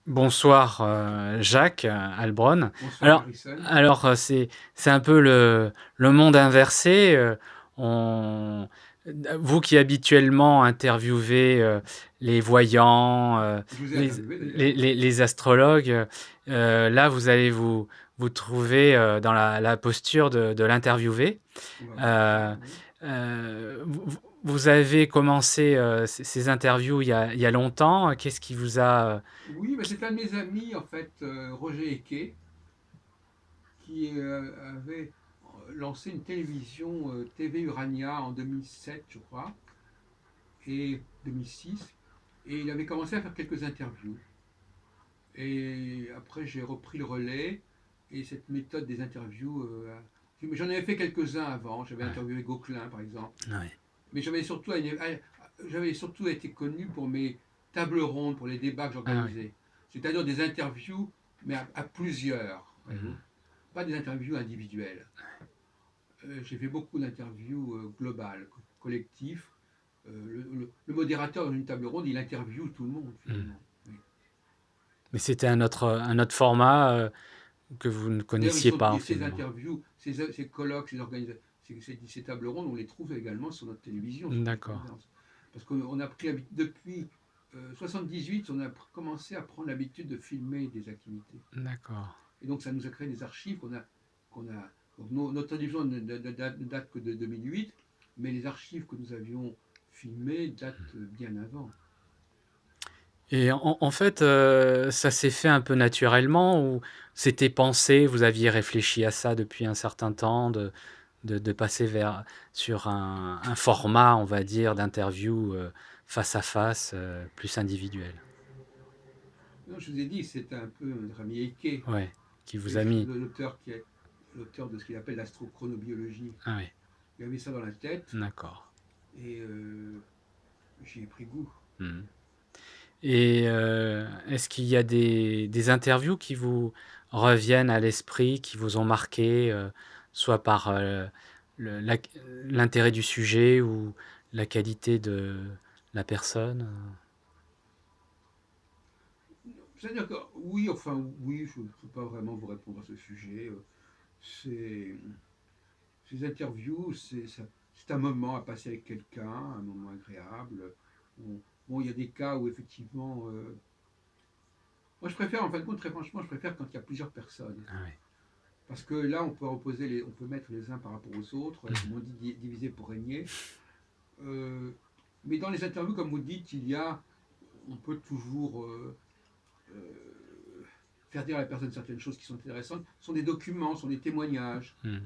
Bonsoir, Jacques, Heilbronn. Bonsoir Alors Harrison. c'est un peu le monde inversé, on vous qui habituellement interviewez, les voyants, Je vous ai les interviewé les d'ailleurs. les les astrologues, là vous allez vous trouver, dans la posture de l'interviewé. On va voir ça, Heu oui. vous avez commencé, ces interviews il y a longtemps. Qu'est-ce qui vous a, Oui, mais c'est un de mes amis, en fait, Roger Eke, qui avait lancé une télévision TV Urania en 2007, je crois, et 2006. Et il avait commencé à faire quelques interviews. Et après, j'ai repris le relais. Et cette méthode des interviews, j'en avais fait quelques-uns avant. J'avais ouais, interviewé Gauquelin, par exemple. ouais. Mais j'avais surtout été connu pour mes tables rondes, pour les débats que Ah oui. j'organisais. C'est-à-dire des interviews, mais à plusieurs, Mmh. voyez-vous. Pas des interviews individuelles. J'ai fait beaucoup d'interviews globales, collectives. Le modérateur dans une table ronde, il interviewe tout le monde, Mmh. finalement. Oui. Mais c'était un autre format, que vous ne D'ailleurs, connaissiez pas ces finalement? interviews, ces colloques, ces tables rondes, on les trouve également sur notre télévision, sur France D'accord, Présence. Parce qu'on a pris depuis 78, on a commencé à prendre l'habitude de filmer des activités. d'accord. Et donc, ça nous a créé des archives qu'on a donc notre télévision ne date que de 2008, mais les archives que nous avions filmées datent bien avant. Et en fait, ça s'est fait un peu naturellement ou c'était pensé, vous aviez réfléchi à ça depuis un certain temps de passer sur un format, on va dire, d'interview, face à face, plus individuel? Non, je vous ai dit, c'est un peu notre ami Eke, Ouais, qui vous a mis. l'auteur qui est l'auteur de ce qu'il appelle l'astrochronobiologie. Ah oui, Il avait ça dans la tête d'accord. et j'y ai pris goût. Mmh. Et est-ce qu'il y a des interviews qui vous reviennent à l'esprit, qui vous ont marqué, soit par, le la l'intérêt du sujet ou la qualité de la personne? C'est-à-dire que oui, enfin oui, je ne peux pas vraiment vous répondre à ce sujet. C'est ces interviews, c'est un moment à passer avec quelqu'un, un moment agréable. Bon, il y a des cas où effectivement, moi je préfère, en fin de compte, très franchement, je préfère quand il y a plusieurs personnes. Ah oui. Parce que là, on peut mettre les uns par rapport aux autres, comme on dit, diviser pour régner. Euh, mais dans les interviews, comme vous dites, on peut toujours faire dire à la personne certaines choses qui sont intéressantes. Ce sont des documents, ce sont des témoignages. Mmh.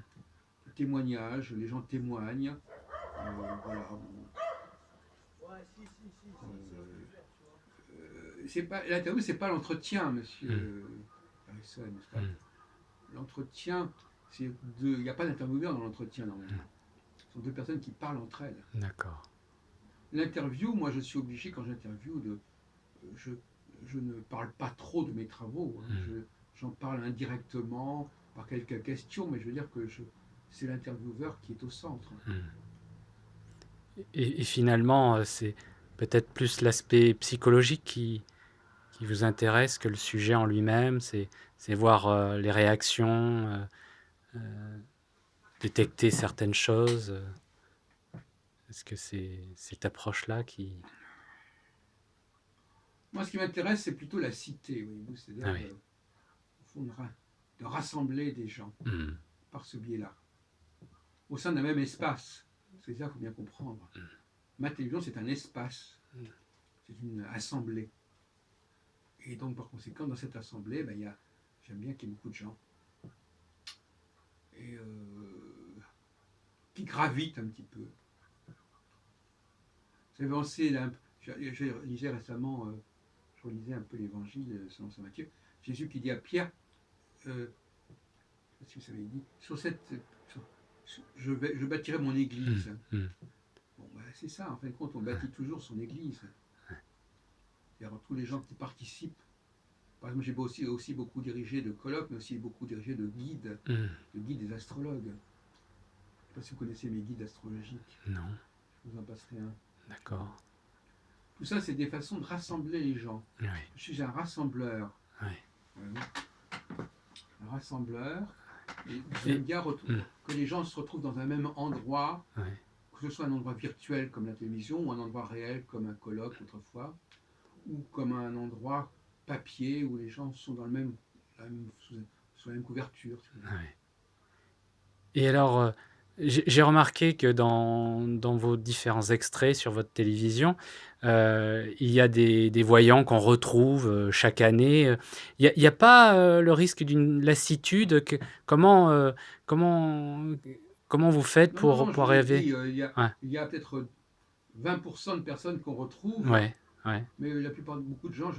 Des témoignages, les gens témoignent. Voilà. C'est pas l'interview, c'est pas l'entretien, Mmh. Monsieur Harrison, n'est-ce pas? Mmh. L'entretien, il n'y a pas d'intervieweur dans l'entretien normalement. Ce sont deux personnes qui parlent entre elles. D'accord. L'interview, moi, je suis obligé quand j'interviewe je, je ne parle pas trop de mes travaux. Hein. Mmh. J'en parle indirectement par quelques questions, mais je veux dire que c'est l'intervieweur qui est au centre. Mmh. Et finalement, c'est peut-être plus l'aspect psychologique qui vous intéresse que le sujet en lui-même? C'est voir, les réactions, détecter certaines choses, est-ce que c'est cette approche-là qui. Moi, ce qui m'intéresse, c'est plutôt la cité, voyez-vous, Ah c'est-à-dire oui. au fond, de rassembler des gens Mmh. par ce biais-là, au sein d'un même espace. C'est ça qu'il faut bien comprendre. Ma télévision, c'est un espace, c'est une assemblée. Et donc, par conséquent, dans cette assemblée, j'aime bien qu'il y ait beaucoup de gens. Et qui gravitent un petit peu. J'avais lancé, je lisais récemment, je relisais un peu l'évangile selon saint Matthieu. Jésus qui dit à Pierre, je ne sais pas si vous savez dit, je bâtirai mon Mmh. église. Mmh. Bon, c'est ça, en fin de compte, on bâtit toujours son église. C'est-à-dire tous les gens qui participent. Par exemple, j'ai aussi beaucoup dirigé de colloques, mais aussi beaucoup dirigé Mmh. de guides des astrologues. Je ne sais pas si vous connaissez mes guides astrologiques. Non, Je vous en passerai un. d'accord. Tout ça, c'est des façons de rassembler les gens. oui, Je suis un rassembleur. oui. euh, un rassembleur. Et j'aime Et bien mmh, que les gens se retrouvent dans un même endroit, ouais. que ce soit un endroit virtuel comme la télévision, ou un endroit réel comme un colloque autrefois, ou comme un endroit papier où les gens sont dans le même, sous la même couverture. Si vous voulez. Ouais. Et alors, j'ai remarqué que dans vos différents extraits sur votre télévision, il y a des voyants qu'on retrouve, chaque année, il y a pas, le risque d'une lassitude? Comment, comment comment vous faites Non, non, non, je pour vous ai arriver? dit, Ouais, il y a peut-être 20% de personnes qu'on retrouve, ouais, ouais, mais la plupart de beaucoup de gens,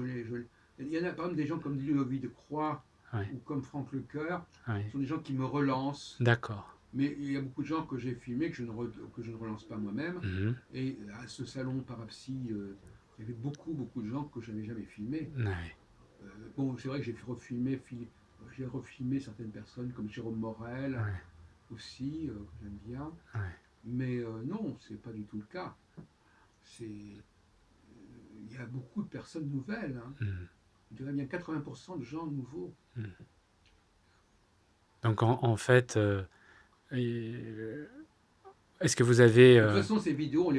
il y en a par exemple des gens comme Ludovic de Croix ouais, ou comme Franck Lecoeur, ce ouais. sont des gens qui me relancent. D'accord. Mais il y a beaucoup de gens que j'ai filmés que je ne relance pas moi-même. Mmh. Et à ce salon Parapsy, il y avait beaucoup, beaucoup de gens que je n'avais jamais filmés. Ouais, Bon, c'est vrai que j'ai refilmé certaines personnes comme Jérôme Morel ouais, aussi, que j'aime bien. ouais. Mais non, c'est pas du tout le cas. Il y a beaucoup de personnes nouvelles. Hein. Mmh, Je dirais bien 80% de gens nouveaux. mmh. Donc en fait, et est-ce que vous avez, De toute façon, ces vidéos,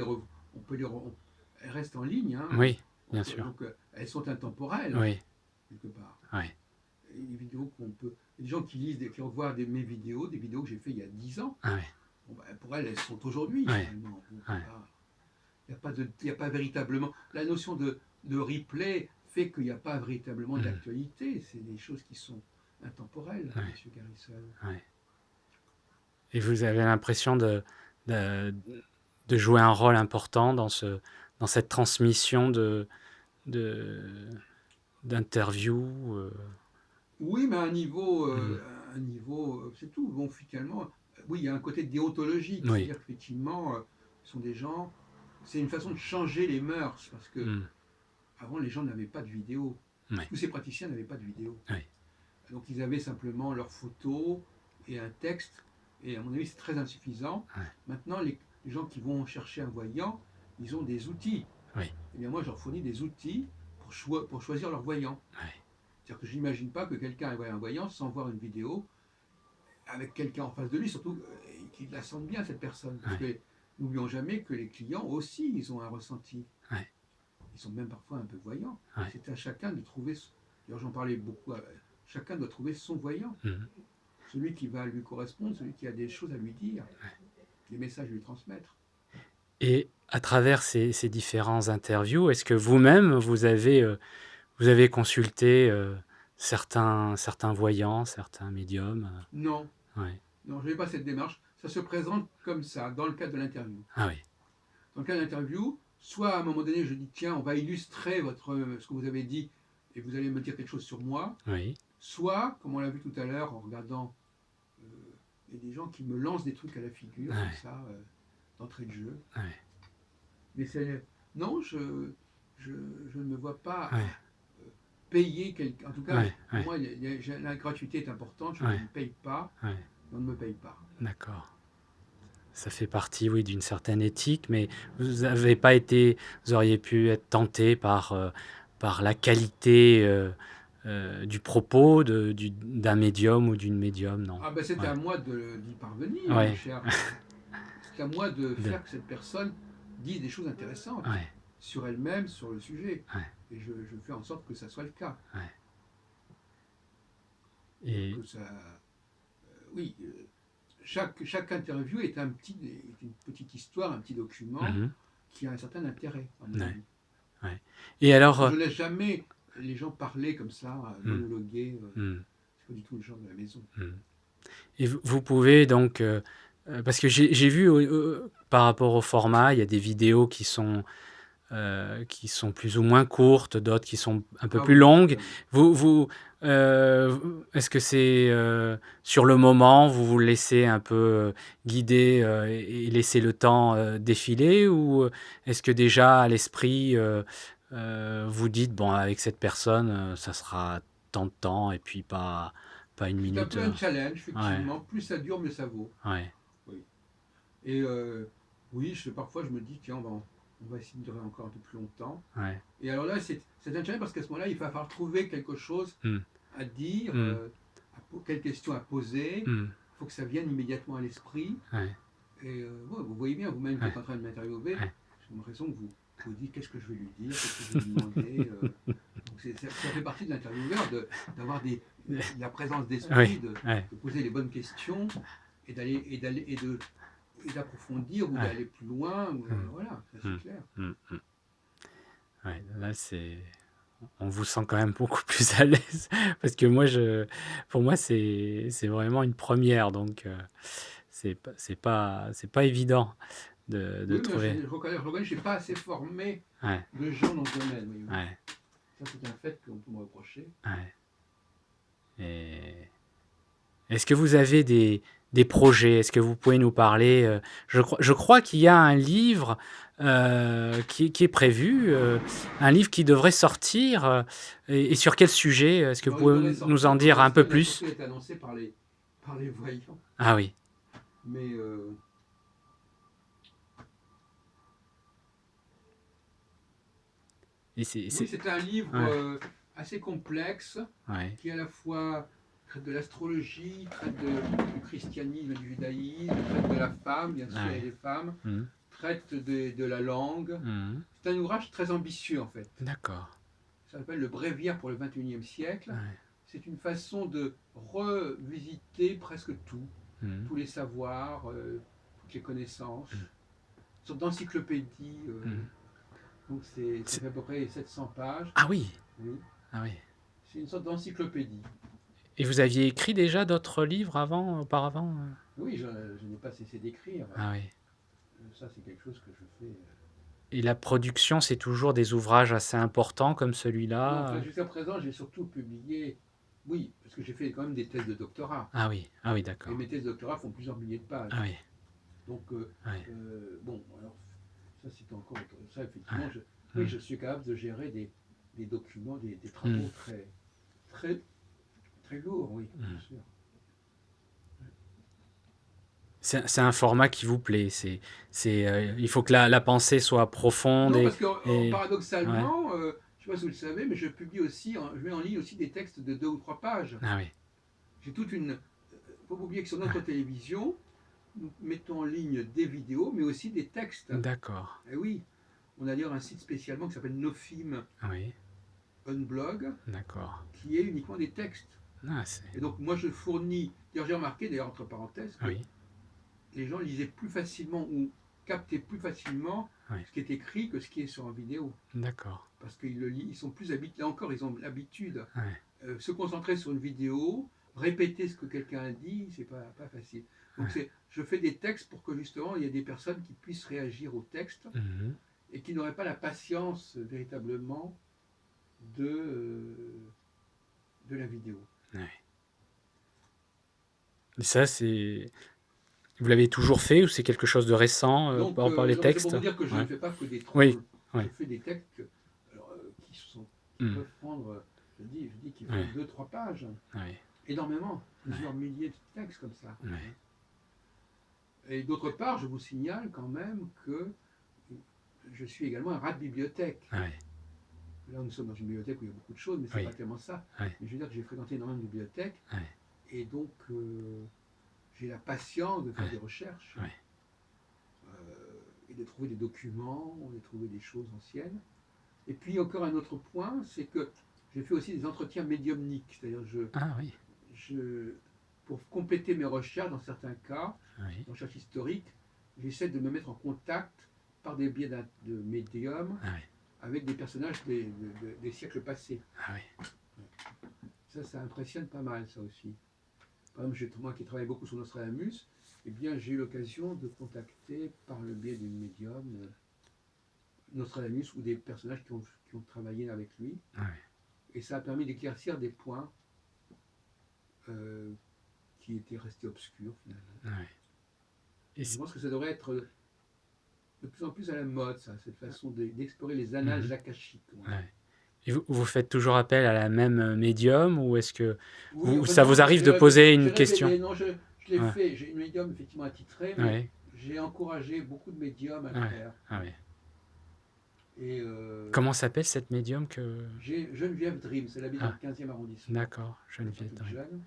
on peut elles restent en ligne. Hein. oui, bien sûr. Donc, elles sont intemporelles, Oui, quelque part. oui. Et les vidéos qu'on peut. Les gens qui lisent, qui revoient mes vidéos, des vidéos que j'ai fait il y a 10 ans, Ah ouais, bon, ben, pour elles, elles sont aujourd'hui, ouais, finalement. Donc, ouais. il y a pas véritablement. La notion de replay fait qu'il n'y a pas véritablement Mmh, d'actualité. C'est des choses qui sont intemporelles, ouais, Monsieur Garrison. ouais. Et vous avez l'impression de de jouer un rôle important dans cette transmission de d'interviews, Oui, mais mmh, à un niveau, c'est tout. Bon, finalement, oui, il y a un côté déontologique, oui, c'est-à-dire qu'effectivement, ce sont des gens. C'est une façon de changer les mœurs, parce que mmh, avant, les gens n'avaient pas de vidéo. ouais, Tous ces praticiens n'avaient pas de vidéo. ouais, Donc, ils avaient simplement leurs photos et un texte, et à mon avis, c'est très insuffisant. ouais, Maintenant, les gens qui vont chercher un voyant, ils ont des outils. oui, Eh bien, moi, je leur fournis des outils pour choisir leur voyant. ouais, C'est-à-dire que je n'imagine pas que quelqu'un ait un voyant sans voir une vidéo avec quelqu'un en face de lui, surtout qu'il la sente bien, cette personne. Parce ouais, que n'oublions jamais que les clients aussi, ils ont un ressenti. ouais, Ils sont même parfois un peu voyants. ouais, C'est à chacun de trouver. D'ailleurs, j'en parlais beaucoup. Chacun doit trouver son voyant. mmh. Celui qui va lui correspondre, celui qui a des choses à lui dire, des messages à lui transmettre. Et à travers ces différents interviews, est-ce que vous-même, vous avez consulté, certains voyants, certains médiums? Non, Ouais. non, je n'ai pas cette démarche. Ça se présente comme ça, dans le cadre de l'interview. Ah oui, Dans le cadre de l'interview, soit à un moment donné, je dis tiens, on va illustrer ce que vous avez dit et vous allez me dire quelque chose sur moi, oui, soit, comme on l'a vu tout à l'heure en regardant, euh, il y a des gens qui me lancent des trucs à la figure, comme ouais, ça, d'entrée de jeu. ouais, Mais c'est. Non, je, je ne me vois pas ouais, payer quelqu'un. En tout cas, ouais, pour ouais, moi, la gratuité est importante. Je ouais, ne paye pas, ouais, on ne me paye pas. d'accord. Ça fait partie, oui, d'une certaine éthique, mais vous avez pas été vous auriez pu être tenté par la qualité, du propos d'un médium ou d'une médium, non? Ah ben c'est Ouais, à moi d'y parvenir, mon ouais, cher. C'est à moi de de faire que cette personne dise des choses intéressantes ouais, sur elle-même, sur le sujet. ouais, Et je fais en sorte que ça soit le cas. ouais Que et ça, oui, chaque interview est une petite histoire, un petit document mmh. qui a un certain intérêt, à mon Ouais, avis. ouais et Parce alors, que je ne laisse jamais les gens parler comme ça, mmh, monologuer. mmh, C'est pas du tout le genre de la maison. mmh. Et vous pouvez donc, parce que j'ai vu, par rapport au format, il y a des vidéos qui sont plus ou moins courtes, d'autres qui sont un peu Ah plus oui, longues. ça oui. Vous, est-ce que c'est, sur le moment, vous vous laissez un peu, guider, et laisser le temps, défiler? Ou, est-ce que déjà à l'esprit, vous dites: «Bon avec cette personne, ça sera tant de temps et puis pas une C'est un minute», peu un challenge, ouais, effectivement. Plus ça dure, mieux ça vaut. ouais, Oui. Et oui, parfois je me dis, tiens, bon. on va essayer de durer encore un peu plus longtemps. Ouais. Et alors là, c'est un challenge parce qu'à ce moment-là, il va falloir trouver quelque chose Mmh. à dire, Mmh. quelle question à poser. Mmh. Il faut que ça vienne immédiatement à l'esprit. Ouais. Et ouais, vous voyez bien, vous-même qui Ouais. êtes en train de m'interviewer, Ouais. j'ai l'impression que vous dites qu'est-ce que je vais lui dire, qu'est-ce que je vais lui demander. Donc ça fait partie de l'intervieweur d'avoir la présence d'esprit, Oui. Ouais. de poser les bonnes questions et d'approfondir ou Ouais. d'aller plus loin. Mmh. Voilà, ça c'est Mmh. clair. Mmh. Mmh. Ouais, là, on vous sent quand même beaucoup plus à l'aise parce que pour moi, c'est vraiment une première, donc c'est pas évident de Oui, mais trouver. je reconnais que je n'ai pas assez formé Ouais. de gens dans ce domaine. Oui, oui. Ouais. Ça c'est un fait qu'on peut me reprocher. Ouais. Et est-ce que vous avez des projets? Est-ce que vous pouvez nous parler, je crois qu'il y a un livre, qui est prévu, un livre qui devrait sortir, et sur quel sujet? Est-ce que vous Alors il pouvez devrait nous sortir en pour dire un l'instant, peu il a plus? surtout été annoncé par les voyants. Ah oui. Mais Et c'est oui, c'est c'est un livre ouais, assez complexe ouais, qui à la fois traite de l'astrologie, traite du christianisme, du judaïsme, traite de la femme, bien sûr, et ouais. des femmes, Mmh. traite de la langue. Mmh. C'est un ouvrage très ambitieux en fait. D'accord. Ça s'appelle Le Bréviaire pour le XXIe siècle. Ouais. C'est une façon de revisiter presque tout, Mmh. tous les savoirs, toutes les connaissances, Mmh. une sorte d'encyclopédie. Mmh. Donc ça C'est fait à peu près 700 pages. ah oui! Oui. Ah oui. C'est une sorte d'encyclopédie. Et vous aviez écrit déjà d'autres livres auparavant? Oui, je n'ai pas cessé d'écrire. Ah oui. Ça, c'est quelque chose que je fais. Et la production, c'est toujours des ouvrages assez importants comme Non, enfin, celui-là? jusqu'à présent, j'ai surtout publié. Oui, parce que j'ai fait quand même des thèses de doctorat. Ah oui. Ah oui, Et d'accord. mes thèses de doctorat font plusieurs milliers de Ah pages. oui. Donc, Ouais. bon, alors, ça, c'est encore. Ça, Ouais. effectivement, oui, Mmh. je suis capable de gérer des documents, des Mmh. travaux très, très, très lourds, oui, bien Mmh. sûr. C'est un format qui vous plaît? Il faut que la pensée soit profonde Non, parce que et ouais. paradoxalement, je ne sais pas si vous le savez, mais je publie aussi, je mets en ligne aussi des textes de 2 ou 3 pages. Ah oui. J'ai toute une. Il faut pas oublier que sur Ouais. notre télévision, nous mettons en ligne des vidéos, mais aussi des textes. D'accord. Et oui, on a d'ailleurs un site spécialement qui s'appelle Nofim Oui. Unblog, D'accord. qui est uniquement des textes. Ah c'est Et donc moi je fournis. D'ailleurs j'ai remarqué, d'ailleurs entre parenthèses, que oui. les gens lisaient plus facilement ou captaient plus facilement Oui. ce qui est écrit que ce qui est sur en vidéo. D'accord. Parce qu'ils le lisent, ils sont plus habitués. Là encore, ils ont l'habitude. Ouais. Se concentrer sur une vidéo, répéter ce que quelqu'un a dit, c'est pas facile. Donc Ouais. je fais des textes pour que justement il y ait des personnes qui puissent réagir au texte Mmh. et qui n'auraient pas la patience véritablement de la vidéo. Ouais. Et ça, vous l'avez toujours fait ou c'est quelque chose de récent, Donc, par rapport à les non, c'est pour textes? vous dire que je ne Ouais. fais pas que des Oui. trolls. Je Oui. fais des textes alors, qui Mmh. peuvent prendre, je dis qu'ils font Ouais. 2, 3 pages. Ouais. Énormément, plusieurs milliers de textes comme ça. Ouais. Et d'autre part, je vous signale quand même que je suis également un rat de bibliothèque. Ouais. Là, nous sommes dans une bibliothèque où il y a beaucoup de choses, mais c'est Oui. pas tellement ça. Ouais. Mais je veux dire que j'ai fréquenté énormément de bibliothèques, Ouais. et donc j'ai la patience de faire Ouais. des recherches, Ouais. et de trouver des documents, de trouver des choses anciennes. Et puis encore un autre point, c'est que j'ai fait aussi des entretiens médiumniques, c'est-à-dire Ah oui. pour compléter mes recherches dans certains cas, Oui. en recherche historique, j'essaie de me mettre en contact par des biais de médiums Ah oui. avec des personnages des siècles passés. Ah oui. Ça impressionne pas mal, ça aussi. Par exemple, moi qui travaille beaucoup sur Nostradamus, eh bien, j'ai eu l'occasion de contacter par le biais d'une médium Nostradamus ou des personnages qui ont travaillé avec lui. Ah oui. Et ça a permis d'éclaircir des points qui étaient restés obscurs finalement. Ah oui. Et Je pense que ça devrait être de plus en plus à la mode, ça, cette façon d'explorer les annales akashiques. Ouais. Et vous faites toujours appel à la même médium ou est-ce que Oui, enfin ça non, vous arrive de poser une question? révélé, non, je l'ai Ouais. fait, j'ai une médium effectivement attitrée, mais Ouais. j'ai encouragé beaucoup de médiums à le Ouais. faire. Ah oui. Et Comment s'appelle cette médium que... j'ai Geneviève Dreams, elle habite dans le Ah, 15e arrondissement. d'accord, Elle n'est pas Geneviève toute Drey. jeune.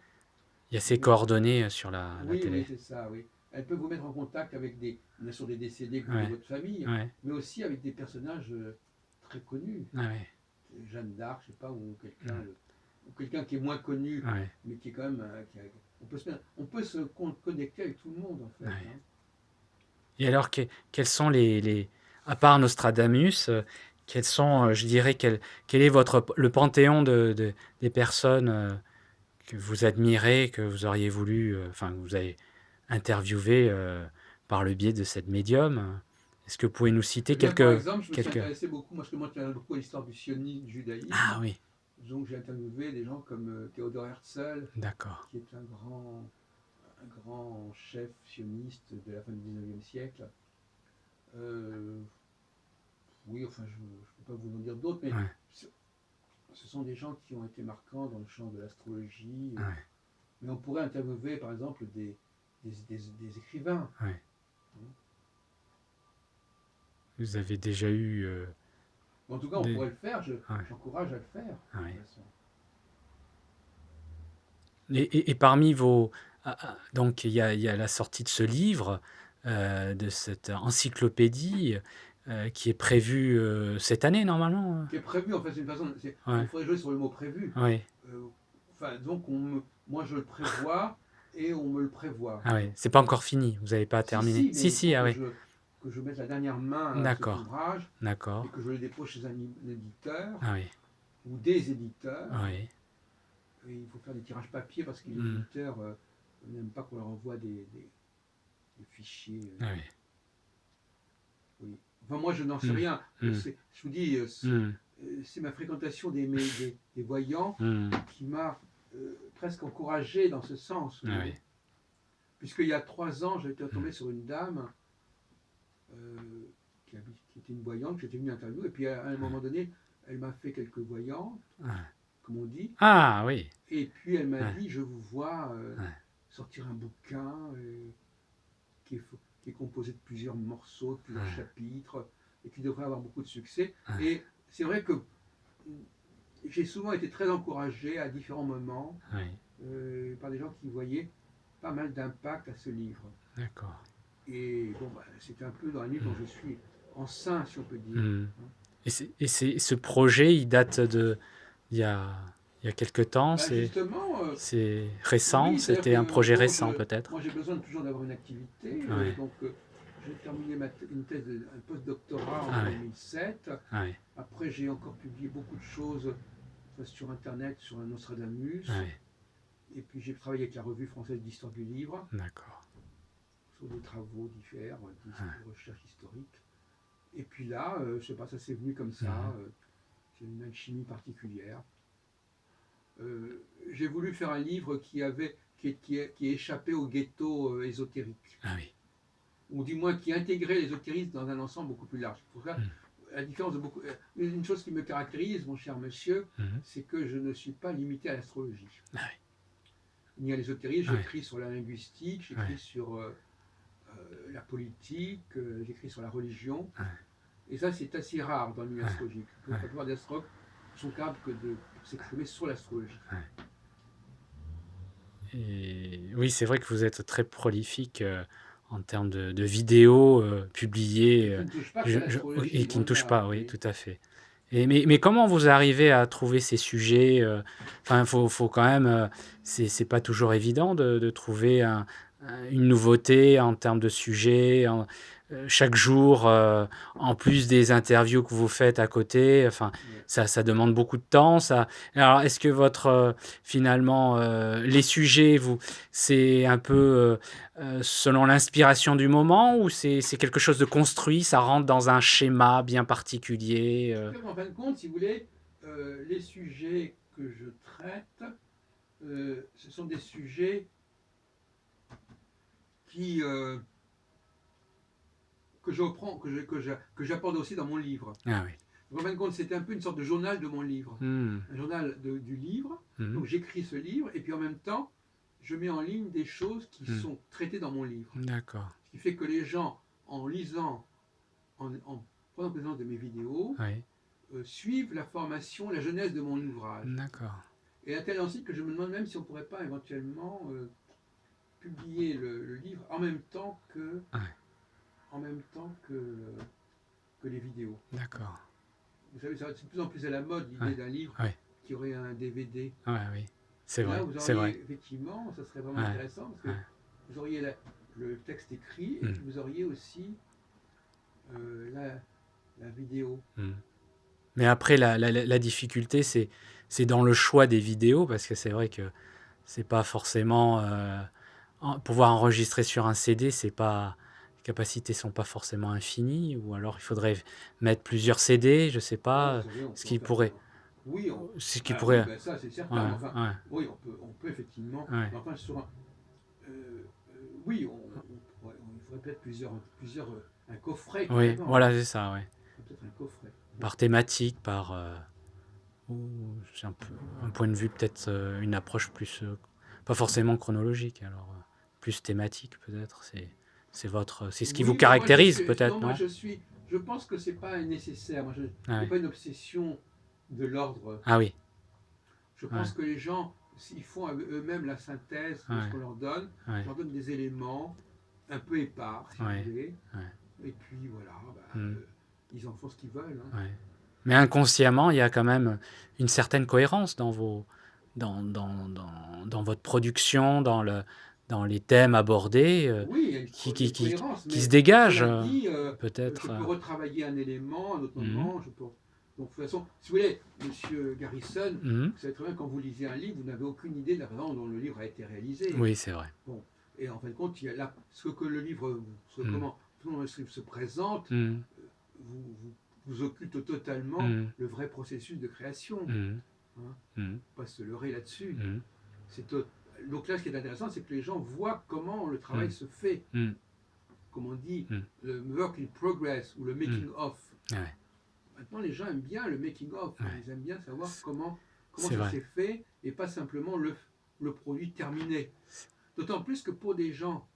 Il y a ses Mais coordonnées sur la oui, télé. oui, c'est ça, oui. Elle peut vous mettre en contact avec bien sûr des décédés de Ouais, votre famille, ouais, mais aussi avec des personnages très connus. ouais, Jeanne d'Arc, je sais pas, mm, ou quelqu'un qui est moins connu, ouais, mais qui est quand même. On peut se connecter avec tout le monde, en fait, ouais. hein. Et alors, quels sont à part Nostradamus, quels sont, je dirais, quel est le panthéon des personnes que vous admirez, que vous auriez voulu, enfin, que vous avez interviewé par le biais de cette médium? Est-ce que vous pouvez nous citer Eh bien, par quelques, exemple, je me suis quelques... intéressé beaucoup, moi je m'intéresse beaucoup à l'histoire du sionisme, du Ah judaïsme. oui, Donc j'ai interviewé des gens comme Theodor Herzl, d'accord. qui est un grand chef sioniste de la fin du 19e siècle. Euh, oui, enfin, je ne peux pas vous en dire d'autres, mais Ouais, ce ce sont des gens qui ont été marquants dans le champ de l'astrologie. ouais, Mais on pourrait interviewer, par exemple, des écrivains. ouais. Vous avez déjà eu En tout cas, on des... pourrait le faire. Ouais, J'encourage à le faire, de toute ouais. façon. Et parmi vos... donc, il y a la sortie de ce livre, de cette encyclopédie, qui est prévue cette année, normalement. Qui est prévu, en fait, c'est une façon. Il Ouais, faudrait jouer sur le mot prévu. ouais. Euh, enfin, donc, moi, je le prévois et on me le prévoit. Ah ouais, c'est pas encore fini, vous n'avez pas Si, terminé. si, mais Si, il faut si, ah ouais. que je mette la dernière main à cet D'accord, ouvrage et d'accord. que je le dépose chez un éditeur Ah oui, ou des éditeurs. ah oui. Et il faut faire des tirages papier parce que les Hmm, éditeurs n'aiment pas qu'on leur envoie des fichiers. ah oui. Oui. Enfin, moi, je n'en sais Hmm, rien. hmm, Je vous dis, hmm, c'est ma fréquentation des voyants hmm. qui m'a presque encouragé dans ce sens, vous Ah oui, voyez. Puisqu'il y a 3 ans, j'étais hmm, tombé sur une dame euh, qui était une voyante, que j'étais venu interviewer, et puis à un moment donné, elle m'a fait quelques voyantes, ah. comme on dit, Ah oui, et puis elle m'a ouais, dit, je vous vois ouais, sortir un bouquin qui est composé de plusieurs morceaux, de plusieurs ouais, chapitres, et qui devrait avoir beaucoup de succès. ouais, Et c'est vrai que j'ai souvent été très encouragé à différents moments ouais. par des gens qui voyaient pas mal d'impact à ce livre. D'accord. Et bon, bah, c'est un peu dans la nuit dont Hmm, je suis enceint, si on peut dire, hmm. hein. Ce projet, il date il y a, il y a quelque temps, Bah justement, c'est récent, oui, c'est-à-dire c'était un que projet bon, récent peut-être. moi j'ai besoin toujours d'avoir une activité, Ouais, donc j'ai terminé une thèse, un post-doctorat en ah ouais, 2007. ah ouais, Après, j'ai encore publié beaucoup de choses sur Internet, sur un Nostradamus. ah ouais, Et puis j'ai travaillé avec la Revue française d'histoire du livre, d'accord. sur des travaux divers, Ouais, de recherche historique. Et puis là, je sais pas, ça s'est venu comme ça. mhm, J'ai une alchimie particulière. J'ai voulu faire un livre qui échappait au ghetto ésotérique, ah oui, ou du moins qui intégrait l'ésotérisme dans un ensemble beaucoup plus large. Pour ça, mhm, la différence de beaucoup, une chose qui me caractérise, mon cher monsieur, mhm, c'est que je ne suis pas limité à l'astrologie ah oui, ni à l'ésotérisme. ah oui, J'écris sur la linguistique, ah oui, j'écris sur la politique, j'écris sur la religion. ah Et ça, c'est assez rare dans le milieu oui, astrologique. La ah oui, plupart des astrologues sont capables que de s'exprimer sur l'astrologie. ah oui. Et oui, c'est vrai que vous êtes très prolifique en termes de vidéos Et publiées qui ne touche pas qu'à oui, et l'astrologie, qui ne loin de touchent là. pas, oui, Oui. tout à fait. Mais comment vous arrivez à trouver ces sujets enfin, faut quand même, c'est pas toujours évident de trouver une nouveauté en termes de sujets, chaque jour, en plus des interviews que vous faites à côté. Enfin, Ouais. ça demande beaucoup de temps. Alors, est-ce que finalement, les sujets, c'est un peu selon l'inspiration du moment ou c'est quelque chose de construit, ça rentre dans un schéma bien particulier En fin de compte, si vous voulez, les sujets que je traite, ce sont des sujets qui, que je reprends, que j'apporte aussi dans mon livre. Ah oui. Donc, en fin de compte, c'était un peu une sorte de journal de mon livre, Mmh. un journal du livre. Mmh. Donc j'écris ce livre et puis en même temps, je mets en ligne des choses qui Mmh. sont traitées dans mon livre. D'accord. Ce qui fait que les gens, en lisant, en troisième présence de mes vidéos oui, suivent la formation, la genèse de mon ouvrage. d'accord. Et à tel enseigne que je me demande même si on ne pourrait pas éventuellement publier le livre Ouais, en même temps que les vidéos. d'accord. Vous savez, c'est de plus en plus à la mode l'idée Ouais, d'un livre ouais, qui aurait un DVD. ouais, oui. C'est Et là, vrai, vous c'est vrai. auriez effectivement, ça serait vraiment Ouais, intéressant parce que ouais. vous auriez le texte écrit et puis Mmh, vous auriez aussi la vidéo. mmh. Mais après, la difficulté, c'est dans le choix des vidéos, parce que c'est vrai que c'est pas forcément, pouvoir enregistrer sur un CD, c'est pas les capacités sont pas forcément infinies, ou alors il faudrait mettre plusieurs CD, je sais Oh, pas, vous savez, on ce peut en qui faire ça. pourrait Oui, ce qui alors oui, pourrait ben ça c'est certain, ouais, mais enfin, ouais, oui, on peut effectivement, ouais, mais enfin, oui, il faudrait peut-être un coffret oui, carrément, voilà, c'est ça, ouais. peut-être un coffret. Oui. Par thématique, ou j'ai un point de vue peut-être, une approche plus, pas forcément chronologique alors, plus thématique peut-être, c'est ce qui vous Oui, mais moi je caractérise suis, peut-être, non, non? je pense que c'est pas nécessaire. Moi, je Ah n'ai ouais. pas une obsession de l'ordre. Ah oui, Je ouais, pense que les gens, s'ils font eux-mêmes la synthèse de ce ouais, qu'on leur donne, je ouais, leur donne des éléments un peu épars, si vous ouais, voulez, ouais, et puis voilà, mmh, ils en font ce qu'ils veulent. Hein. ouais. Mais inconsciemment, il y a quand même une certaine cohérence dans vos dans votre production, dans les thèmes abordés, Oui, il y a qui il y a qui une qui cohérence, qui se mais dégagent, cela dit, je peut-être, peux retravailler un élément, un autre mmh moment. Donc, de toute façon, si vous voulez, Monsieur Garrison, mh. vous savez très bien, quand vous lisez un livre, vous n'avez aucune idée de la façon dont le livre a été réalisé. Oui, c'est vrai. Bon, et en fin de compte, il y a là, ce que le livre, Mmh. comment le livre se présente, Mmh. vous occulte totalement Mmh. le vrai processus de création. Mmh. Hein. Mmh. Pas se leurrer là-dessus. Mmh. C'est, donc là, ce qui est intéressant, c'est que les gens voient comment le travail Mmh. se fait. Mmh. Comme on dit, Mmh. le work in progress ou le Mmh. making of. Ouais, Maintenant, les gens aiment bien le making of. ouais. Ils aiment bien savoir C comment c'est ça vrai. s'est fait et pas simplement le produit terminé. D'autant plus que pour des gens,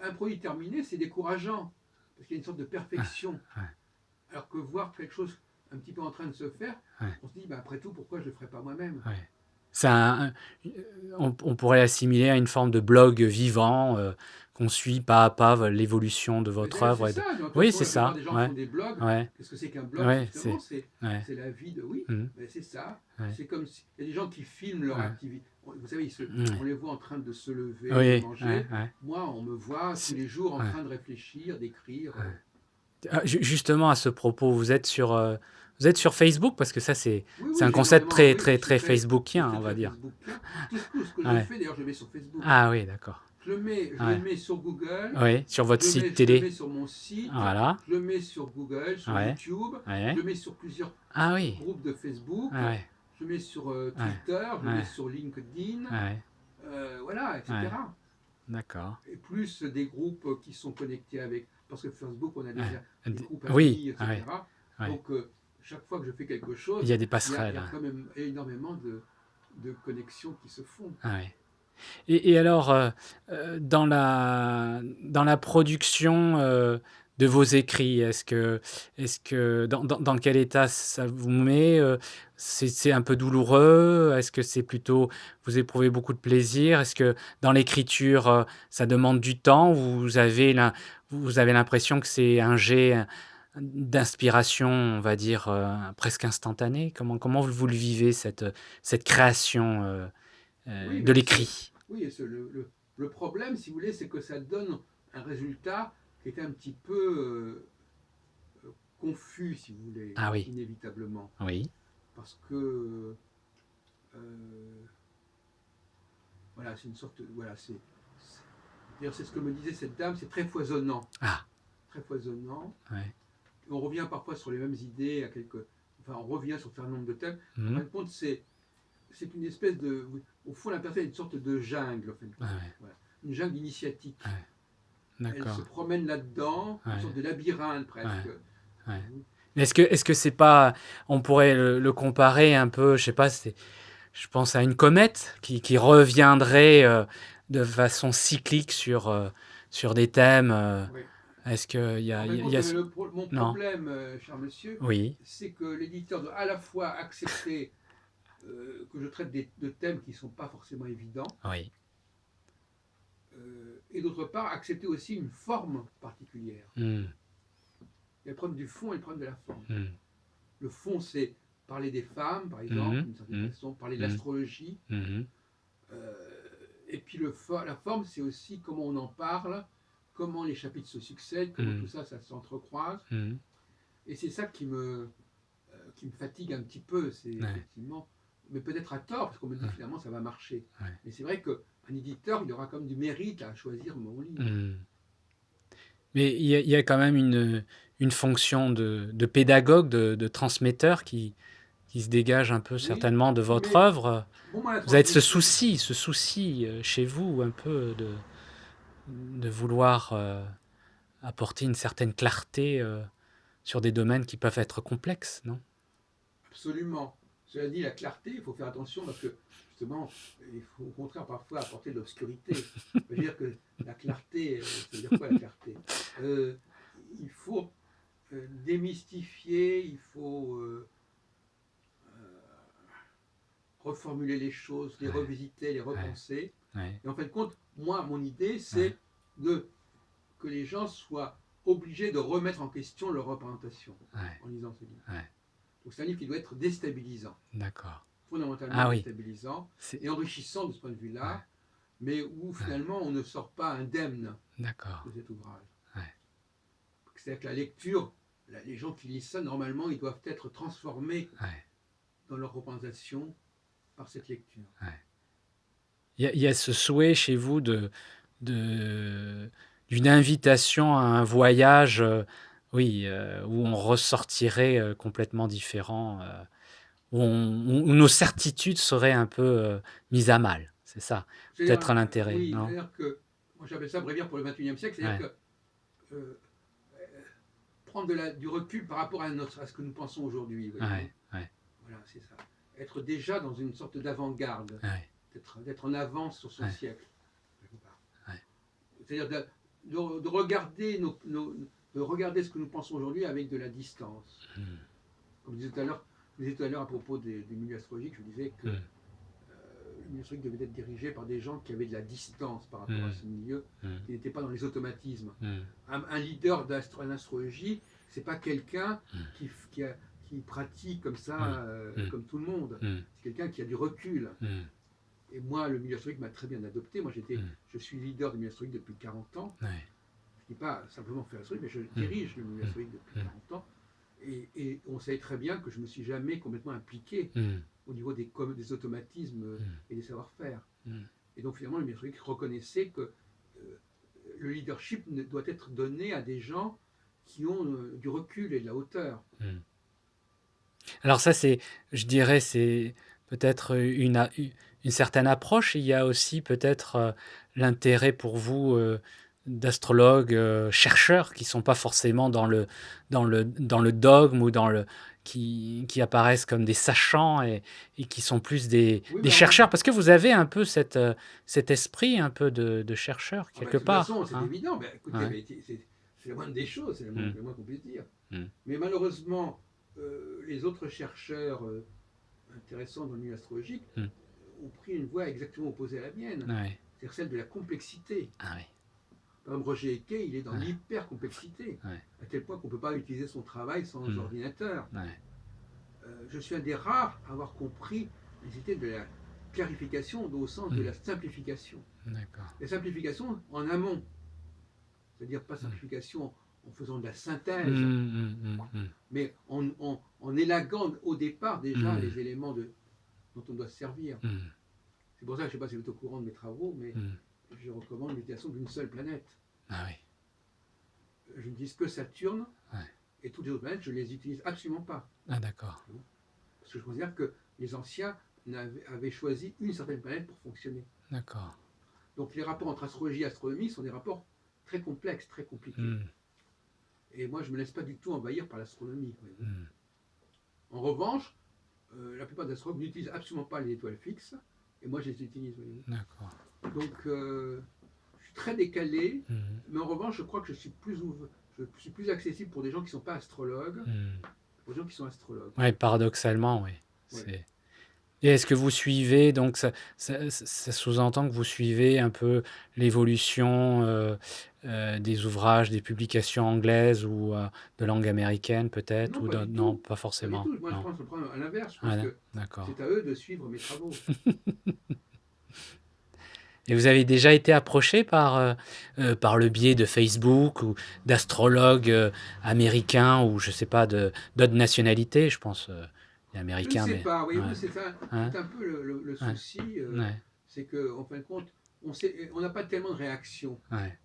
un produit terminé, c'est décourageant parce qu'il y a une sorte de Ouais, perfection. ouais, Alors que voir quelque chose un petit peu en train de se faire, ouais, on se dit, bah, après tout, pourquoi je ne le ferais pas moi-même? ouais. C'est on pourrait l'assimiler à une forme de blog vivant, qu'on suit pas à pas l'évolution de votre C'est œuvre et de ça, de toute oui, façon, c'est la plupart ça, des gens ouais, font des blogs. ouais, Qu'est-ce que c'est qu'un blog, ouais, justement? C'est ouais, la vie de... Oui, mmh, mais c'est ça. ouais, C'est comme si... Il y a des gens qui filment leur ouais, activité. Vous savez, on ouais, les voit en train de se lever, de oui, ouais, manger. ouais. Moi, on me voit tous C'est les jours en ouais, train de réfléchir, d'écrire. ouais. Ah, justement à ce propos, vous êtes sur Facebook? Parce que ça Oui, c'est oui, un j'ai concept énormément... très Oui, très très je facebookien, suis on va très dire. Facebookien. Tout ce que je Ouais. fais, d'ailleurs, je mets sur Facebook. Ah oui, d'accord. Je le Ouais. mets sur Google, Oui, sur votre site je le mets télé. sur mon site, Voilà. je le mets sur Google, sur Ouais, YouTube, je ouais. le mets sur plusieurs Ah oui. groupes de Facebook, Ouais, je le mets sur ouais, Twitter, je le mets ouais, sur LinkedIn, ouais, voilà, ouais. etc. D'accord. Et plus des groupes qui sont connectés avec, parce que Facebook, on a Ouais. déjà des groupes Oui, amis, ouais, etc. ouais. Donc, chaque fois que je fais quelque Il y chose, a des il y passerelles, a hein. quand même énormément de connexions qui se font. Ouais. Et alors, dans la production, de vos écrits, est-ce que dans quel état ça vous met? C'est un peu douloureux? Est-ce que c'est plutôt vous éprouvez beaucoup de plaisir? Est-ce que dans l'écriture, ça demande du temps ou vous avez l'impression que c'est un jet, d'inspiration, on va dire, presque instantané? Comment vous le vivez cette création, Oui, de mais l'écrit? oui, le problème, si vous voulez, c'est que ça donne un résultat qui est un petit peu confus, si vous voulez, Ah oui, inévitablement. oui. Parce que, euh, voilà, c'est une sorte. Voilà, d'ailleurs, c'est ce que me disait cette dame, c'est très foisonnant. Ah, Très foisonnant. ouais. On revient parfois sur les mêmes idées, enfin, on revient sur un certain nombre de thèmes. En Mmh. fin de compte, c'est une espèce de. Au fond, la personne est une sorte de jungle, en fin de Ah compte. ouais, Voilà. Une jungle initiatique. ouais, Elle se d'accord. promène là-dedans, une sorte Ouais, de labyrinthe presque. ouais, ouais. Mais est-ce que c'est pas on pourrait le comparer un peu, je sais pas, je pense à une comète qui reviendrait, de façon cyclique sur des thèmes, Oui. Est-ce qu'il y a, En fin de il y compte, a mon non? problème, cher monsieur, Oui, c'est que l'éditeur doit à la fois accepter que je traite de thèmes qui ne sont pas forcément évidents, oui. et d'autre part accepter aussi une forme particulière. Mmh, Il y a le problème du fond et le problème de la forme. mmh. Le fond, c'est parler des femmes, par exemple, Mmh d'une certaine mh. façon, parler de Mmh. l'astrologie. Mmh. Et puis la forme, c'est aussi comment on en parle, comment les chapitres se succèdent, comment tout Mmh. ça, ça s'entrecroise. Mmh. Et c'est ça qui me fatigue un petit peu, c'est Ouais, effectivement, mais peut-être à tort, parce qu'on me dit ouais, finalement ça va marcher. ouais. Mais c'est vrai qu'un éditeur, il aura comme du mérite à choisir mon livre. Mmh. Mais il y a quand même une fonction de pédagogue, de transmetteur qui se dégage un peu Oui, certainement de votre mais œuvre. bon, moi, la Vous avez transmission, ce souci, chez vous un peu de vouloir, apporter une certaine clarté, sur des domaines qui peuvent être complexes, non? absolument. Cela dit, la clarté, il faut faire attention parce que justement, il faut au contraire parfois apporter de l'obscurité. Je veux dire que la clarté, ça veut dire quoi la clarté? Euh, il faut démystifier, il faut reformuler les choses, les Ouais, revisiter, les ouais, repenser. ouais, Et en fin de compte, moi, mon idée, ouais, c'est que les gens soient obligés de remettre en question leur représentation ouais, en lisant ce livre. ouais. Donc c'est un livre qui doit être déstabilisant, D'accord. fondamentalement Ah oui, déstabilisant c'est et enrichissant de ce point de ouais, vue-là, mais où ouais, finalement on ne sort pas indemne d'accord. de cet ouvrage. Ouais, C'est-à-dire que la lecture, les gens qui lisent ça, normalement, ils doivent être transformés ouais, dans leur représentation par cette lecture. ouais. Il y a ce souhait chez vous de d'une invitation à un voyage, oui, où on ressortirait, complètement différent, où nos certitudes seraient un peu, mises à mal. C'est ça, C'est-à-dire, peut-être l'intérêt, oui, non? c'est-à-dire que, moi j'appelle ça bréviaire pour le 21e siècle, c'est-à-dire Ouais, que euh, prendre du recul par rapport à ce que nous pensons aujourd'hui, ouais, voyez-vous. ouais, Voilà, c'est ça. Être déjà dans une sorte d'avant-garde, ouais, d'être en avance sur son ouais, siècle, quelque part. ouais. C'est-à-dire de regarder de regarder ce que nous pensons aujourd'hui avec de la distance. Mmh, Comme je disais tout à l'heure à propos des milieux astrologiques, je disais que mmh, le milieu astrologique devait être dirigé par des gens qui avaient de la distance par rapport à mmh, ce milieu, mmh, qui n'étaient pas dans les automatismes. mmh, Un leader d'astrologie, c'est pas quelqu'un mmh, qui, qui, qui pratique comme mmh, ça, mmh, comme tout le monde. mmh, C'est quelqu'un qui a du recul. mmh, Et moi, le milieu astrologique m'a très bien adopté. Moi, mmh, je suis leader du milieu astrologique depuis 40 ans. ouais, Je ne dis pas simplement faire l'astrologie, mais je mmh, dirige le milieu mmh, astrologique depuis mmh, 40 ans. Et on sait très bien que je ne me suis jamais complètement impliqué mmh, au niveau des automatismes mmh, et des savoir-faire. mmh. Et donc finalement, le milieu astrologique reconnaissait que le leadership doit être donné à des gens qui ont du recul et de la hauteur. Mmh. Alors ça, c'est je dirais, c'est peut-être une certaine approche. Il y a aussi peut-être, l'intérêt pour vous, d'astrologues, chercheurs qui sont pas forcément dans le dogme ou dans le qui apparaissent comme des sachants et qui sont plus Oui, des ben on, chercheurs. Parce que vous avez un peu cet esprit un peu de chercheur ah ben, quelque de toute part, façon, c'est hein? évident. Ben, écoutez, Ouais. ben, c'est la moindre des choses, c'est Mmh. le moins qu'on puisse dire. Mmh. Mais malheureusement, les autres chercheurs intéressants dans le milieu astrologique Mmh. ont pris une voie exactement opposée à la mienne, Ouais. c'est-à-dire celle de la complexité. Ah oui. Par exemple, Roger Eke, il est dans Ouais, l'hyper-complexité, ouais. à tel point qu'on ne peut pas utiliser son travail sans Mmh. ordinateur. Ouais. Je suis un des rares à avoir compris les idées de la clarification au sens de Mmh. la simplification. D'accord. La simplification en amont, c'est-à-dire pas Mmh. simplification en faisant de la Mmh, synthèse, mmh, mmh, mmh. mais en élaguant au départ déjà Mmh. les éléments dont on doit se servir. Mmh. C'est pour ça que je ne sais pas si vous êtes au courant de mes travaux, mais Mmh. je recommande l'utilisation d'une seule planète. Ah oui. Je n'utilise que Saturne Ouais. et toutes les autres planètes, je ne les utilise absolument pas. Ah d'accord. Parce que je considère que les anciens avaient choisi une certaine planète pour fonctionner. D'accord. Donc les rapports entre astrologie et astronomie sont des rapports très complexes, très compliqués. Mmh. Et moi, je ne me laisse pas du tout envahir par l'astronomie. Mmh. En revanche, la plupart des astrologues n'utilisent absolument pas les étoiles fixes, et moi, je les utilise. Voyez-vous. D'accord. Donc, je suis très décalé, Mmh. mais en revanche, je crois que je suis plus accessible pour des gens qui ne sont pas astrologues, Mmh. pour des gens qui sont astrologues. Ouais, paradoxalement, oui. Ouais. C'est Et est-ce que vous suivez donc ça sous-entend que vous suivez un peu l'évolution, des ouvrages, des publications anglaises ou, de langue américaine peut-être Non, ou pas de du non, tout. pas Pas du forcément? tout. Moi, je Non? pense le problème à l'inverse. Je pense Voilà, que d'accord. c'est à eux de suivre mes travaux. Et vous avez déjà été approché par le biais de Facebook ou d'astrologues, américains ou je sais pas d'autres nationalités? Je pense, les Je ne américains, sais mais pas. ouais, Voyez-vous, hein, c'est un peu le ouais, souci. ouais, C'est qu'en fin de compte, on n'a pas tellement de réactions, ouais,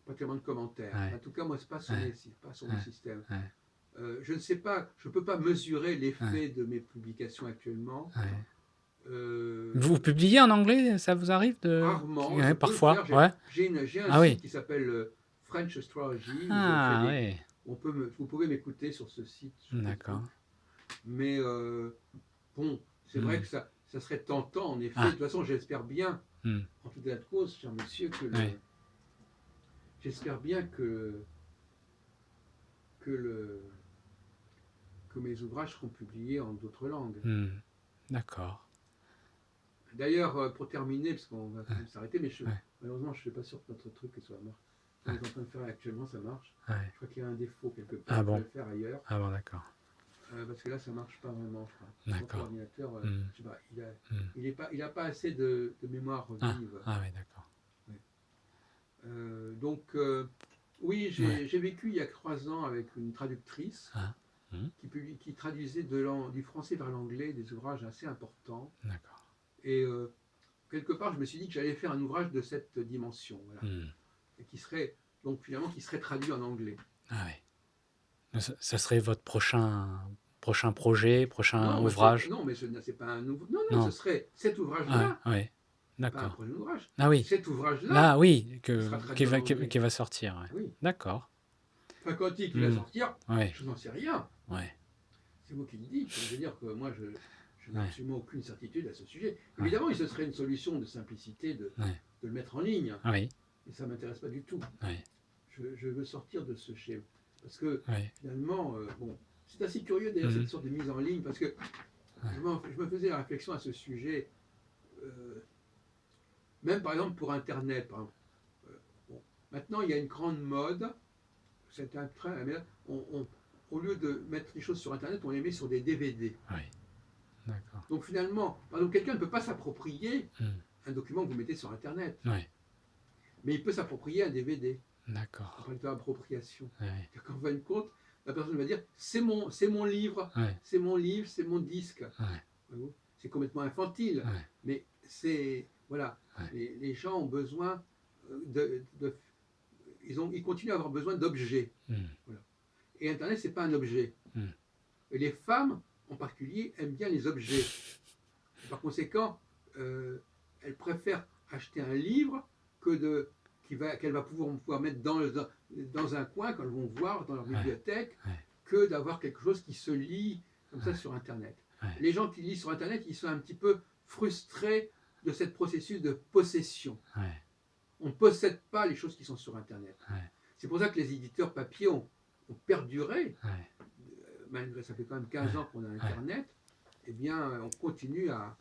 pas tellement de commentaires. ouais, En tout cas, moi, ce n'est pas sur ouais, pas sur mon ouais, système. ouais, Je ne sais pas, je ne peux pas mesurer ouais, l'effet de mes publications actuellement. ouais. Vous Euh, publiez en anglais? Ça vous arrive de Rarement, je ouais, peux le parfois? faire. Ouais? J'ai un Ah oui. site qui s'appelle French Astrology où je fais Ah oui, vous pouvez m'écouter sur ce site, sur Facebook. d'accord. Mais bon, c'est vrai Mmh. que ça serait tentant, en effet. De Ah, toute façon, j'espère bien, mmh, en tout état de cause, cher monsieur, oui, j'espère bien que, le, que mes ouvrages seront publiés en d'autres langues. mmh, d'accord. D'ailleurs, pour terminer, parce qu'on va Ouais, s'arrêter, mais ouais, malheureusement, je ne suis pas sûr que notre truc soit marche. Ce qu'on ouais, est en train de faire actuellement, ça marche. ouais. Je crois qu'il y a un défaut quelque part, Ah il faudrait bon? le faire ailleurs. Ah bon, d'accord, Parce que là, ça marche pas vraiment, je crois. Je pense que d'accord. l'ordinateur, Mmh, je sais pas, mmh. il a pas assez de mémoire Ah, vive. ah oui, d'accord. Ouais. Donc, oui, Ouais. j'ai vécu il y a 3 ans avec une traductrice Ah, mmh, qui traduisait du français vers l'anglais des ouvrages assez importants. d'accord. Et quelque part, je me suis dit que j'allais faire un ouvrage de cette dimension, voilà, Mmh. et qui serait donc finalement qui serait traduit en anglais. Ah oui. Ça serait votre prochain projet, prochain Non, ouvrage? non, mais ce n'est pas un nouveau. Non, non, ce Non? serait cet Ah ouvrage-là. ouais, ouais, C'est pas un d'accord. projet d'ouvrage. Ah C'est oui, cet ouvrage-là là, oui, qui sera traduit en anglais. qui va sortir, ouais. Oui. D'accord. Enfin, quand il va Mmh. sortir, Ouais, je n'en sais rien. ouais, C'est vous qui le dites. Ça veut dire que moi, je n'ai ouais, absolument aucune certitude à ce sujet. ouais, Évidemment, ce serait une solution de simplicité ouais. de le mettre en ligne. Ah oui, Mais ça ne m'intéresse pas du tout. ouais, Je veux sortir de ce schéma. Parce que ouais. finalement, bon, c'est assez curieux d'ailleurs Mmh. cette sorte de mise en ligne, parce que Ouais, je me faisais la réflexion à ce sujet, euh, même par exemple pour Internet. Par exemple. Bon, maintenant, il y a une grande mode, c'est un train, au lieu de mettre les choses sur Internet, on les met sur des DVD. ouais, d'accord. Donc finalement, par exemple, quelqu'un ne peut pas s'approprier Mmh. un document que vous mettez sur Internet, Ouais, mais il peut s'approprier un DVD. On d'accord. parle d'appropriation. Ouais, C'est-à-dire qu'en fin de compte, la personne va dire c'est mon livre, ouais, c'est mon livre, c'est mon disque. ouais, C'est complètement infantile, ouais, mais c'est voilà, ouais. les gens ont besoin ils continuent à avoir besoin d'objets. Mmh. Voilà. Et Internet, c'est pas un objet. Mmh. Et les femmes, en particulier, aiment bien les objets. Par conséquent, elles préfèrent acheter un livre qu'elle va pouvoir mettre dans un coin quand elles vont voir dans leur Ouais, bibliothèque, ouais, que d'avoir quelque chose qui se lit comme ça ouais, sur Internet. ouais, Les gens qui lisent sur Internet, ils sont un petit peu frustrés de ce processus de possession. ouais, On ne possède pas les choses qui sont sur Internet. ouais, C'est pour ça que les éditeurs papier ont perduré, ouais, malgré ça fait quand même 15 ouais, ans qu'on a ouais. Internet, eh bien, on continue à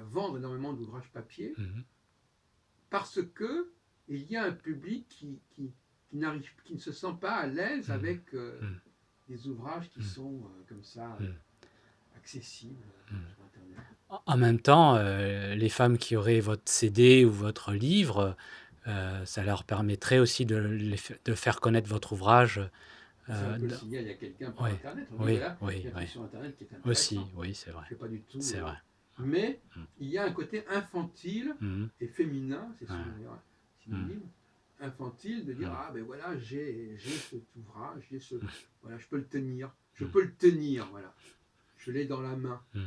vendre énormément d'ouvrages papier Mmh. parce que il y a un public qui ne se sent pas à l'aise Mmh. avec Mmh. des ouvrages qui Mmh. sont comme ça Mmh. accessibles Mmh. sur Internet. En même temps, les femmes qui auraient votre CD ou votre livre, ça leur permettrait aussi de faire connaître votre ouvrage, Ça, on peut le d signer à quelqu'un par oui, Internet. On dit oui, voilà, il oui, y a un oui. truc sur Internet qui est Aussi, intéressant. oui, c'est vrai, C'est pas du tout. c'est vrai. Mais Mmh. il y a un côté infantile Mmh. et féminin, c'est Ouais. Mmh. synonyme, infantile de dire Mmh. ah ben voilà, j'ai cet ouvrage, Mmh. voilà, je peux le tenir, Mmh. voilà, je l'ai dans la main. Mmh.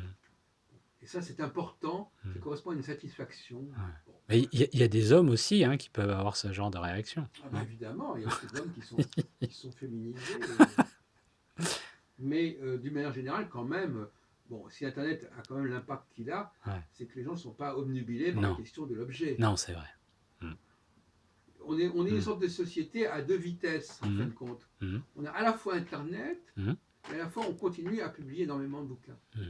Et ça, c'est important, ça Mmh. correspond à une satisfaction. Ouais. Bon. Mais il y a des hommes aussi, hein, qui peuvent avoir ce genre de réaction, Ah ben hein? évidemment, il y a beaucoup d'hommes qui sont féminisés. Mais d'une manière générale, quand même, bon, si Internet a quand même l'impact qu'il a, Ouais. c'est que les gens ne sont pas obnubilés par la Non, question de l'objet. non, c'est vrai. Mmh. on est une Mmh. sorte de société à deux vitesses, en fin Mmh. de compte. Mmh. On a à la fois Internet, Mmh. et à la fois on continue à publier énormément de bouquins. Mmh.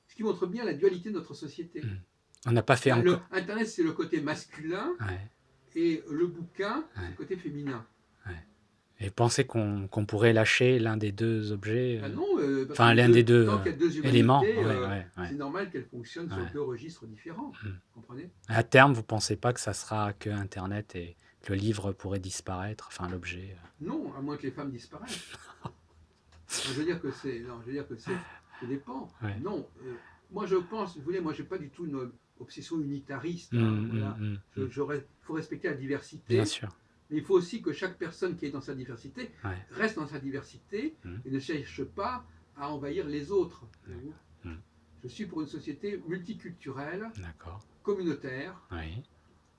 Ce qui montre bien la dualité de notre société. Mmh. On n'a pas fait encore. Internet, c'est le côté masculin, Ouais, et le bouquin, c'est le ouais, côté féminin. ouais. Et penser qu'on pourrait lâcher l'un des 2 objets, Ben non, parce que enfin l'un des 2 tant qu'il y a deux éléments. humanités, Ouais, ouais, c'est ouais, normal qu'elles fonctionnent sur ouais. deux registres différents. Mmh. Vous comprenez? À terme, vous pensez pas que ça sera que internet et que le livre pourrait disparaître, enfin l'objet? Non, à moins que les femmes disparaissent. Non, je veux dire que c'est. Non, je veux dire que c'est. Ça dépend. Ouais. Non. Moi, je pense, vous voulez, moi, j'ai pas du tout une obsession unitariste. Mmh, Hein, mmh, voilà. mmh, mmh. Il faut respecter la Bien diversité, sûr. mais il faut aussi que chaque personne qui est dans sa diversité Ouais. reste dans sa diversité Mmh. et ne cherche pas à envahir les autres. Voyez-vous. Mmh. Je suis pour une société multiculturelle, D'accord. communautaire, Oui.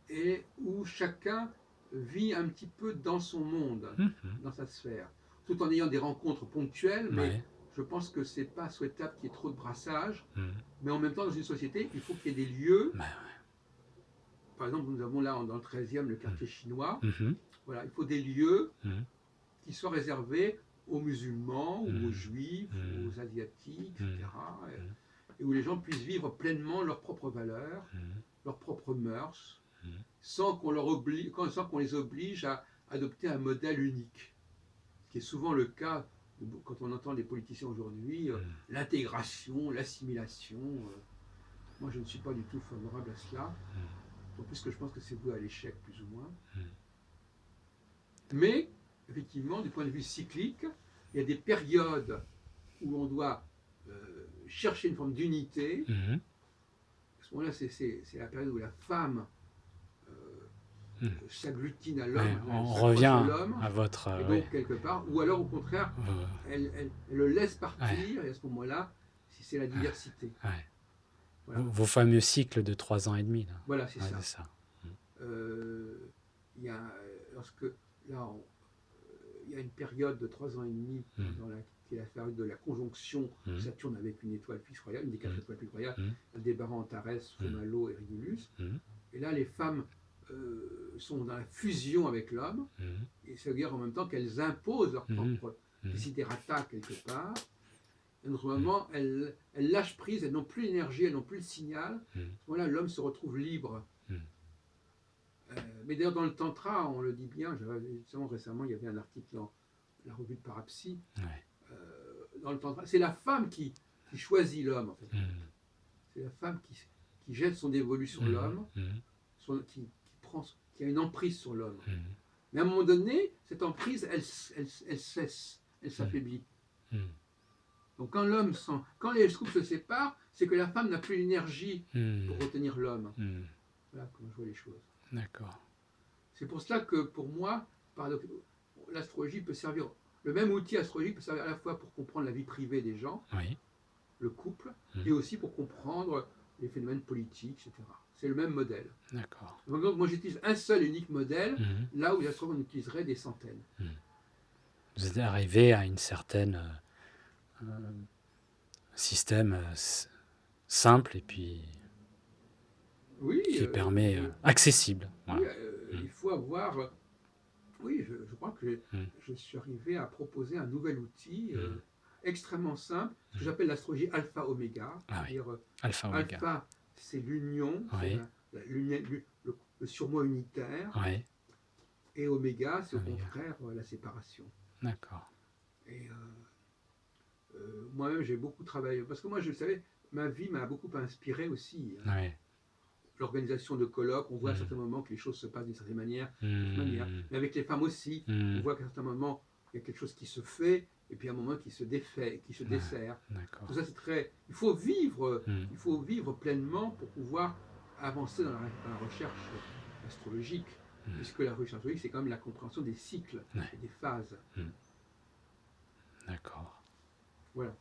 et où chacun vit un petit peu dans son monde, Mmh. dans sa sphère, tout en ayant des rencontres ponctuelles, mais Ouais. je pense que c'est pas souhaitable qu'il y ait trop de brassage. Mmh. Mais en même temps, dans une société, il faut qu'il y ait des lieux. Bah, Par exemple, nous avons là dans le 13e le quartier chinois. mmh. Voilà, il faut des lieux Mmh. qui soient réservés aux musulmans, ou aux Mmh. juifs, Mmh. aux asiatiques, Mmh. etc. Et où les gens puissent vivre pleinement leurs propres valeurs, Mmh. leurs propres mœurs, Mmh. sans qu'on les oblige à adopter un modèle unique. Ce qui est souvent le cas quand on entend les politiciens aujourd'hui, l'intégration, l'assimilation. Moi, je ne suis pas du tout favorable à cela. En plus que je pense que c'est voué à l'échec, plus ou moins. Mais, effectivement, du point de vue cyclique, il y a des périodes où on doit chercher une forme d'unité. Mmh. À ce moment-là, c'est la période où la femme s'agglutine à Ouais, l'homme, on s'accroche revient à l'homme, à votre, et oui. donc quelque part, ou alors au contraire, elle le laisse partir, et à ce moment-là, si c'est la diversité. Ouais. Voilà, Vos fameux cycles de 3 ans et demi, là. voilà c'est Ouais, ça. c'est ça. Il y a, lorsque là, il y a une période de 3 ans et demi qui est la période de la conjonction Saturne avec une étoile fixe royale, une des 4 étoiles fixes royales, Aldébaran, Antares, Fomalhaut et Régulus. Et là, les femmes sont dans la fusion avec l'homme, et ça veut dire en même temps qu'elles imposent leur propre desiderata quelque part. Et normalement, elles lâchent prise, elles n'ont plus l'énergie, elles n'ont plus le signal. Voilà, l'homme se retrouve libre. Mais d'ailleurs, dans le Tantra, on le dit bien, justement récemment, il y avait un article dans la revue de Parapsy. Dans le Tantra, c'est la femme qui choisit l'homme, en fait. C'est la femme qui jette son dévolu sur l'homme, qui a une emprise sur l'homme. Mais à un moment donné, cette emprise, elle cesse, elle s'affaiblit. Donc quand les couples se séparent, c'est que la femme n'a plus l'énergie pour retenir l'homme. Voilà comment je vois les choses. D'accord. C'est pour cela que pour moi, l'astrologie peut servir, le même outil astrologique peut servir à la fois pour comprendre la vie privée des gens, Oui. le couple, et aussi pour comprendre les phénomènes politiques, etc. C'est le même modèle. D'accord. Donc moi j'utilise un seul et unique modèle, là où l'astrologue en utiliserait des centaines. Vous êtes arrivé à une certaine système simple et puis Oui, qui permet accessible. Voilà. Oui, il faut avoir. Oui, je crois que je suis arrivé à proposer un nouvel outil extrêmement simple, ce que j'appelle l'astrologie alpha-oméga. Ah oui. C'est-à-dire, Alpha-oméga. alpha, c'est l'union, Oui. c'est le surmoi unitaire, Oui. et oméga, c'est au Oméga. contraire la séparation. D'accord. Et moi-même, j'ai beaucoup travaillé, parce que moi, je savais, ma vie m'a beaucoup inspiré aussi. Oui. L'organisation de colloques, on voit à certains moments que les choses se passent d'une certaine manière, mais avec les femmes aussi, on voit qu'à certains moments, il y a quelque chose qui se fait, et puis à un moment qui se défait, qui se dessert. Tout ça, c'est très. Il faut vivre pleinement pour pouvoir avancer dans la recherche astrologique, puisque la recherche astrologique, c'est quand même la compréhension des cycles et des phases. D'accord. Voilà.